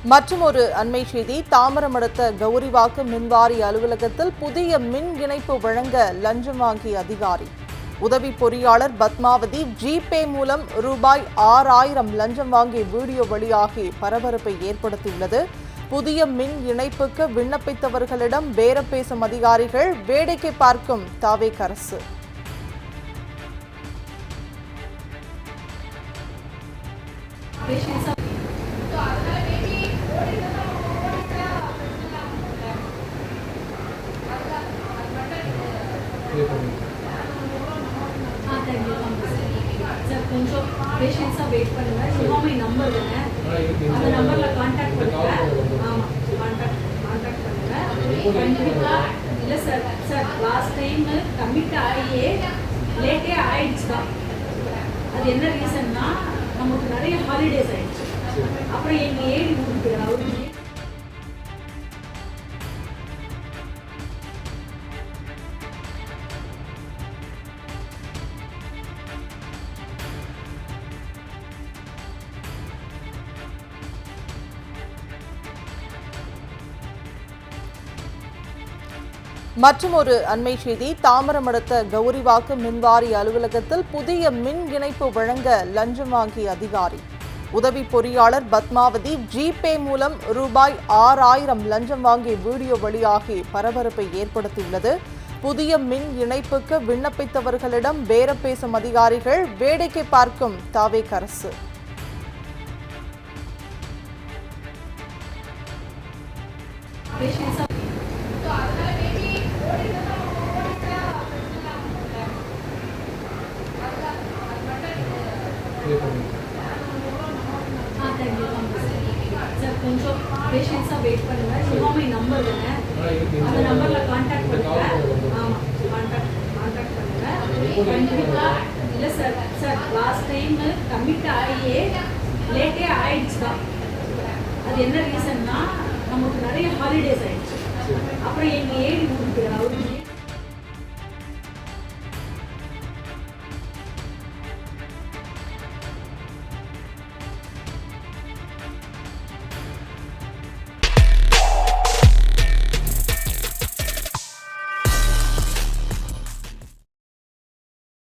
மற்றுமொரு அண்மை செய்தி, தாம்பரம் அடுத்த கௌரிவாக்கம் மின்வாரிய அலுவலகத்தில் புதிய மின் இணைப்பு வழங்க லஞ்சம் வாங்கிய அதிகாரி. உதவி பொறியாளர் பத்மாவதி ஜிபே மூலம் ரூபாய் 6000 லஞ்சம் வாங்கிய வீடியோ வெளியாகி பரபரப்பை ஏற்படுத்தியுள்ளது. புதிய மின் இணைப்புக்கு விண்ணப்பித்தவர்களிடம் பேரம் பேசும் அதிகாரிகள், வேடிக்கை பார்க்கும் தாவேக அரசு. கொஞ்சம் பேஷன்ஸா வெயிட் பண்ணுங்க. சிவாமி நம்பர் தானே, அந்த நம்பர்ல கான்டாக்ட் பண்ணுங்க. ஆமா, கான்டாக்ட் பண்ணுங்க. கண்டிப்பா இல்ல சார் லாஸ்ட் டைம் கமிட் ஆகியே லேட்டே ஆயிடுச்சு தான். அது என்ன ரீசன்னா, நமக்கு நிறைய ஹாலிடேஸ் ஆயிடுச்சு. அப்புறம் எங்க ஏடி ஊருக்கு அவரு மற்றுமொரு அண்மை செய்தி, தாம்பரம் அடுத்த கௌரிவாக்கம் மின்வாரிய அலுவலகத்தில் புதிய மின் இணைப்பு வழங்க லஞ்சம் வாங்கிய அதிகாரி. உதவி பொறியாளர் பத்மாவதி ஜிபே மூலம் ரூபாய் 6000 லஞ்சம் வாங்கிய வீடியோ வெளியாகி பரபரப்பை ஏற்படுத்தியுள்ளது. புதிய மின் இணைப்புக்கு விண்ணப்பித்தவர்களிடம் பேரம் பேசும் அதிகாரிகள், வேடிக்கை பார்க்கும் தாவேக அரசு. கொஞ்சம் பேஷன்ஸா வெயிட் பண்ணுங்க. சிவாமி நம்பர் தானே, அந்த நம்பர்ல கான்டாக்ட் பண்ணுங்க. ஆமா, கான்டாக்ட் பண்ணுங்க. கண்டிப்பா இல்ல சார் லாஸ்ட் டைம் கமிட் ஆகியே லேட்டே ஆயிடுச்சு தான். அது என்ன ரீசன்னா, நமக்கு நிறைய ஹாலிடேஸ் ஆயிடுச்சு. அப்புறம் எங்க ஏடி ஊருக்கு அவரு